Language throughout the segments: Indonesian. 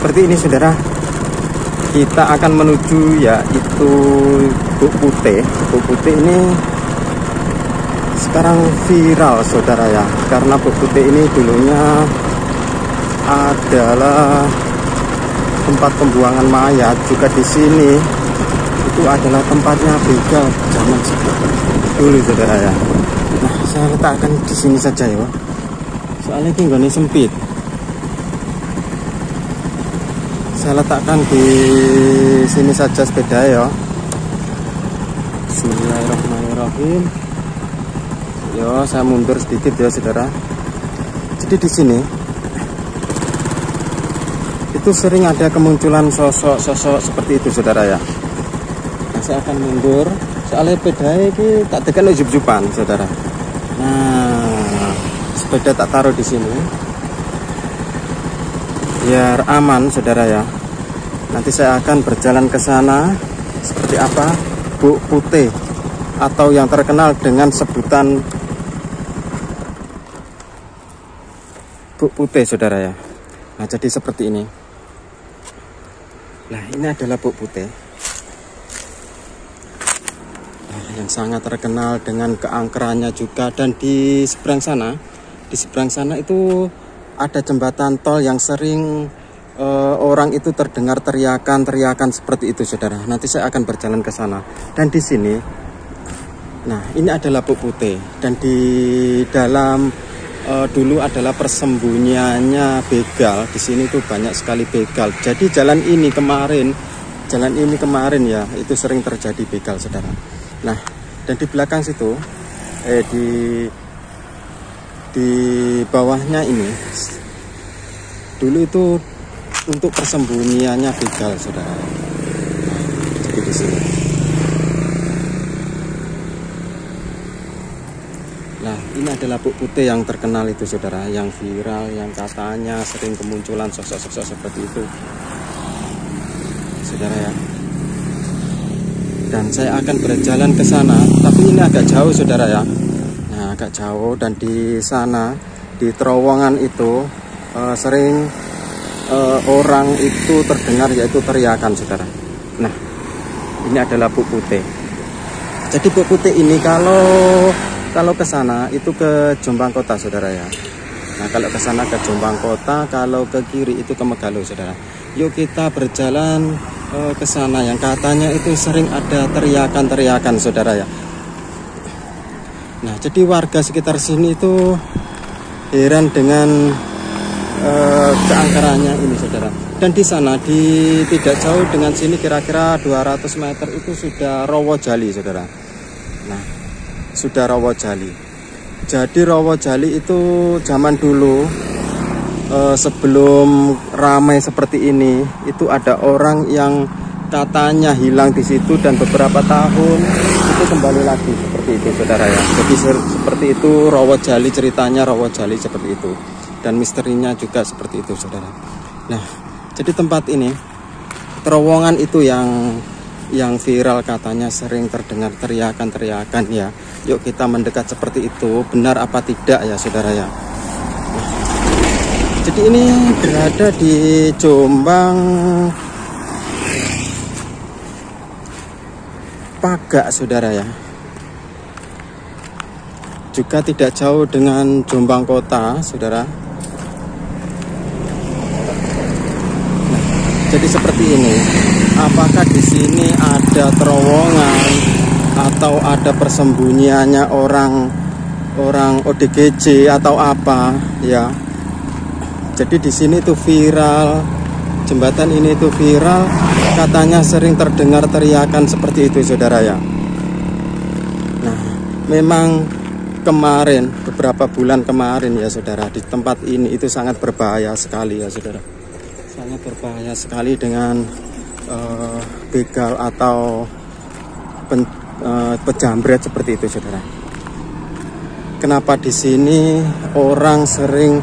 seperti ini saudara. Kita akan menuju yaitu Buk Putih. Buk Putih ini sekarang viral saudara ya, karena Buk Putih ini dulunya adalah tempat pembuangan mayat. Juga di sini itu adalah tempatnya begal zaman dulu saudara ya. Nah, saya letakkan di sini saja ya, soalnya ini nggak sempit. Saya letakkan di sini saja sepeda ya. Bismillahirrahmanirrahim. Yo, saya mundur sedikit ya saudara. Jadi di sini itu sering ada kemunculan sosok-sosok seperti itu saudara ya. Nah, saya akan mundur soalnya sepeda ini tak tekan ujub-ujuban saudara. Nah, sepeda tak taruh di sini biar aman saudara ya. Nanti saya akan berjalan ke sana seperti apa Buk Putih, atau yang terkenal dengan sebutan Buk Putih saudara ya. Nah, jadi seperti ini. Nah, ini adalah Buk Putih, nah, yang sangat terkenal dengan keangkerannya juga. Dan di seberang sana itu ada jembatan tol yang sering orang itu terdengar teriakan seperti itu saudara. Nanti saya akan berjalan ke sana. Dan di sini, nah ini adalah Buk Putih. Dan di dalam dulu adalah persembunyiannya begal. Di sini tuh banyak sekali begal. Jadi jalan ini kemarin ya, itu sering terjadi begal saudara. Nah, dan di belakang situ, di bawahnya ini dulu itu untuk persembunyiannya begal saudara. Jadi di sini. Nah, ini adalah Buk Putih yang terkenal itu saudara, yang viral, yang katanya sering kemunculan sosok-sosok seperti itu saudara ya. Dan saya akan berjalan ke sana, tapi ini agak jauh saudara ya. Nah, agak jauh. Dan di sana di terowongan itu sering orang itu terdengar yaitu teriakan saudara. Nah, ini adalah Buk Putih. Jadi Buk Putih ini kalau ke sana itu ke Jombang Kota saudara ya. Nah, kalau ke sana ke Jombang Kota, kalau ke kiri itu ke Megalo saudara. Yuk kita berjalan ke sana, yang katanya itu sering ada teriakan saudara ya. Nah, jadi warga sekitar sini itu heran dengan keangkerannya ini saudara. Dan di sana tidak jauh dengan sini, kira-kira 200 meter itu sudah Rawojali saudara. Nah, sudah Rawojali. Jadi Rawojali itu zaman dulu sebelum ramai seperti ini, itu ada orang yang katanya hilang di situ, dan beberapa tahun itu kembali lagi seperti itu saudara ya. Jadi seperti itu Rawojali, ceritanya Rawojali seperti itu. Dan misterinya juga seperti itu saudara. Nah, jadi tempat ini, terowongan itu yang viral, katanya sering terdengar teriakan ya. Yuk kita mendekat seperti itu, benar apa tidak ya saudara ya. Nah, jadi ini berada di Jombang Pagak saudara ya. Juga tidak jauh dengan Jombang Kota saudara. Jadi seperti ini. Apakah di sini ada terowongan atau ada persembunyiannya orang ODGJ atau apa ya? Jadi di sini itu viral, jembatan ini itu viral, katanya sering terdengar teriakan seperti itu saudara ya. Nah, memang kemarin, beberapa bulan kemarin ya saudara, di tempat ini itu sangat berbahaya sekali ya saudara. Sangat berbahaya sekali dengan begal atau pejamret seperti itu saudara. Kenapa di sini orang sering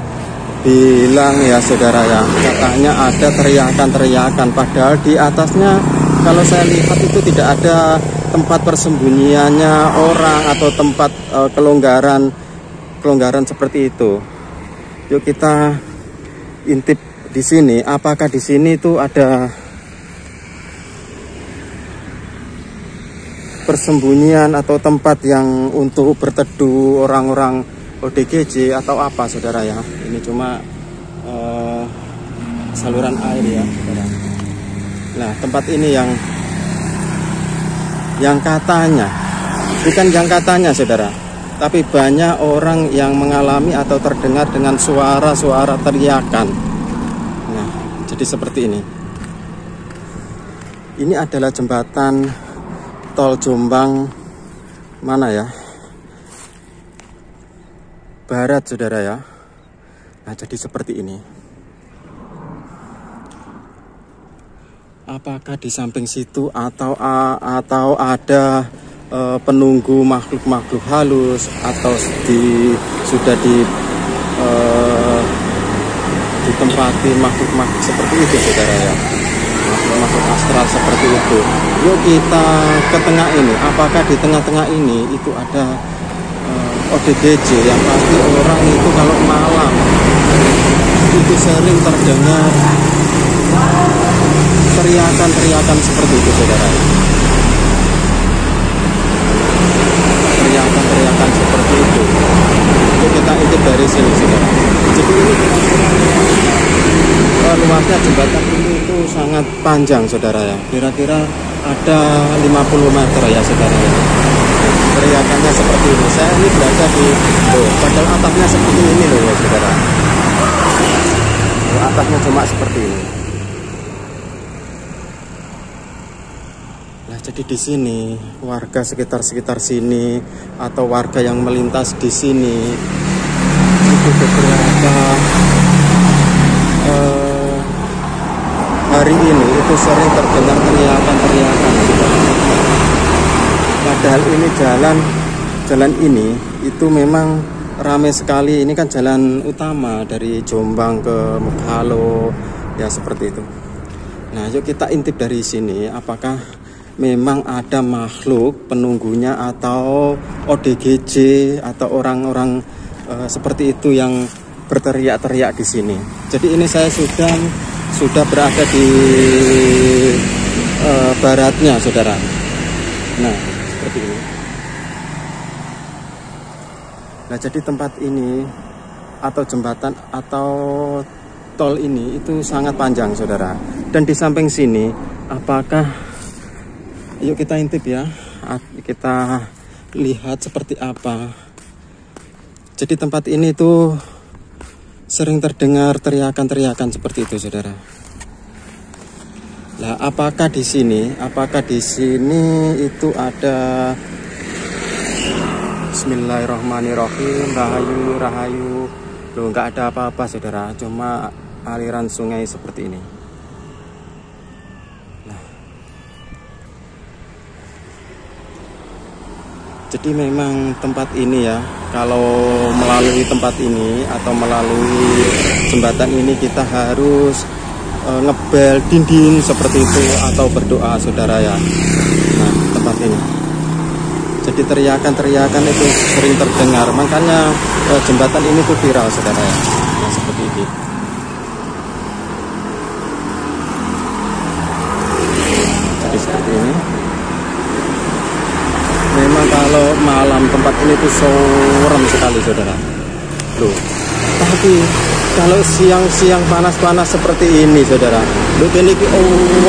bilang ya saudara ya, katanya ada teriakan, padahal di atasnya kalau saya lihat itu tidak ada tempat persembunyiannya orang atau tempat kelonggaran seperti itu. Yuk kita intip di sini, apakah di sini itu ada persembunyian atau tempat yang untuk berteduh orang-orang ODGJ atau apa, saudara ya? Ini cuma saluran air ya, saudara. Nah, tempat ini yang katanya, bukan yang katanya, saudara, tapi banyak orang yang mengalami atau terdengar dengan suara-suara teriakan. Nah, jadi seperti ini. Ini adalah jembatan tol Jombang mana ya? Barat, saudara ya. Nah, jadi seperti ini. Apakah di samping situ atau ada penunggu makhluk-makhluk halus, atau sudah ditempati makhluk-makhluk seperti itu, saudara ya? Makhluk astral seperti itu. Yuk kita ke tengah ini. Apakah di tengah-tengah ini itu ada ODGJ? Yang pasti orang itu kalau malam itu sering terdengar teriakan seperti itu, saudara. Teriakan seperti itu. Yuk kita intip dari sini, saudara. Jadi ini luasnya jembatan ini itu sangat panjang, saudara ya. Kira-kira ada 50 meter ya, saudara ya. Teriakannya seperti ini. Saya ini berada di padahal atapnya seperti ini loh ya, saudara. Atapnya cuma seperti ini. Nah, jadi di sini warga sekitar sini atau warga yang melintas di sini itu beberapa hari ini itu sering terdengar teriakan. Padahal ini jalan ini itu memang ramai sekali. Ini kan jalan utama dari Jombang ke Mekalo ya, seperti itu. Nah, yuk kita intip dari sini, apakah memang ada makhluk penunggunya atau ODGJ atau orang-orang seperti itu yang berteriak-teriak di sini. Jadi ini saya sudah berada di baratnya, saudara. Nah, seperti ini. Nah, jadi tempat ini atau jembatan atau tol ini itu sangat panjang, saudara. Dan di samping sini, apakah, yuk kita intip ya, kita lihat seperti apa. Jadi tempat ini tuh sering terdengar teriakan seperti itu, saudara. Nah, apakah di sini itu ada, Bismillahirrahmanirrahim, rahayu. Loh, nggak ada apa-apa, saudara, cuma aliran sungai seperti ini. Nah, jadi memang tempat ini ya, kalau melalui tempat ini atau melalui jembatan ini kita harus ngebel dinding seperti itu atau berdoa, saudara ya. Nah, tempat ini. Jadi teriakan itu sering terdengar, makanya jembatan ini tuh viral, saudara ya. Nah, seperti ini. Jadi seperti ini. Memang kalau malam tempat ini tuh soram sekali, saudara. Loh, tapi kalau siang-siang panas-panas seperti ini, saudara, loh ini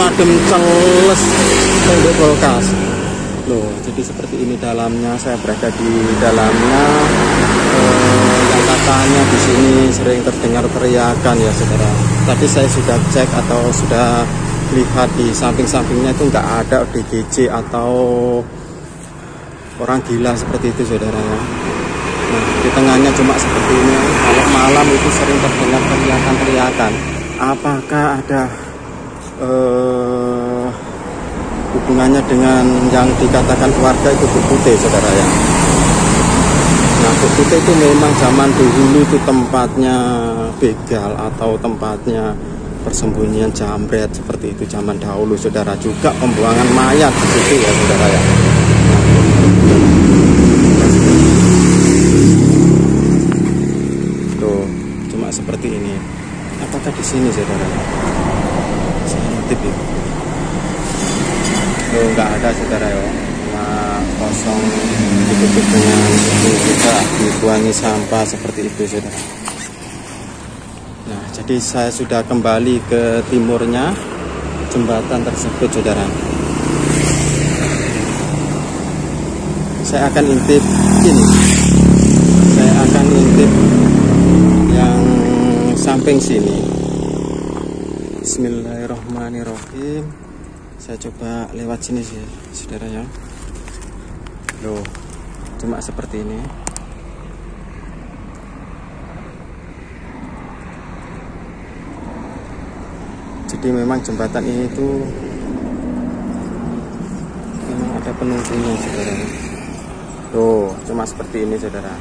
wadem celes untuk kulkas. Loh, jadi seperti ini dalamnya. Saya berada di dalamnya. Yang katanya di sini sering terdengar teriakan ya, saudara. Tadi saya sudah cek atau sudah lihat di samping-sampingnya itu nggak ada ODGJ atau orang gila seperti itu, saudara ya. Nah, di tengahnya cuma seperti ini. Kalau malam itu sering terdengar teriakan. Apakah ada hubungannya dengan yang dikatakan warga itu Bukute, saudara ya? Nah, Bukute itu memang zaman dulu itu tempatnya begal atau tempatnya persembunyian jambret seperti itu zaman dahulu, saudara. Juga pembuangan mayat di situ ya, saudara ya. Tuh, cuma seperti ini. Apakah di sini, saudara. Saya intip ya. Oh, nggak ada saudara ya, cuma kosong, ditutup dengan ini juga dituangi sampah seperti itu saudara. Nah, jadi saya sudah kembali ke timurnya jembatan tersebut saudara. Saya akan intip ini, saya akan intip yang samping sini. Bismillahirrahmanirrahim. Saya coba lewat sini sih saudara ya. Loh, cuma seperti ini. Jadi memang jembatan ini tuh memang ada penunggunya saudara. Loh, cuma seperti ini saudara.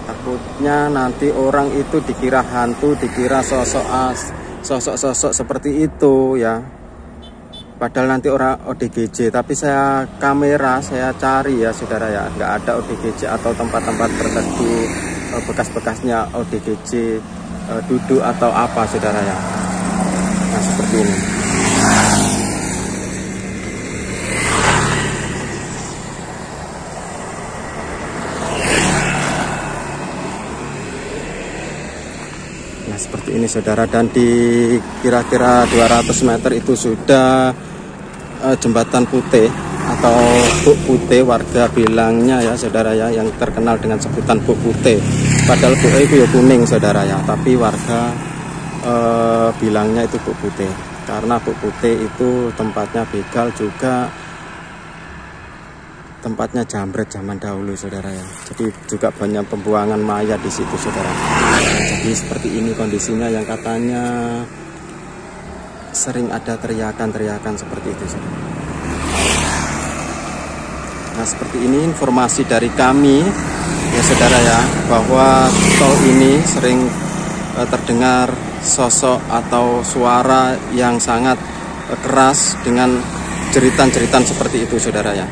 Takutnya nanti orang itu dikira hantu, dikira sosok seperti itu ya. Padahal nanti orang ODGJ, tapi saya kamera saya cari ya saudara ya, nggak ada ODGJ atau tempat-tempat tertentu bekas-bekasnya ODGJ duduk atau apa saudara ya. Nah, seperti ini. Nah, seperti ini saudara, dan di kira-kira 200 meter itu sudah jembatan putih atau Buk Putih, warga bilangnya ya saudara ya, yang terkenal dengan sebutan Buk Putih. Padahal Buk itu ya kuning saudara ya, tapi warga bilangnya itu Buk Putih karena Buk Putih itu tempatnya begal, juga tempatnya jambret zaman dahulu saudara ya. Jadi juga banyak pembuangan mayat di situ saudara. Jadi seperti ini kondisinya, yang katanya sering ada teriakan-teriakan seperti itu saudara. Nah, seperti ini informasi dari kami ya saudara ya, bahwa tol ini sering terdengar sosok atau suara yang sangat keras dengan jeritan-jeritan seperti itu saudara ya.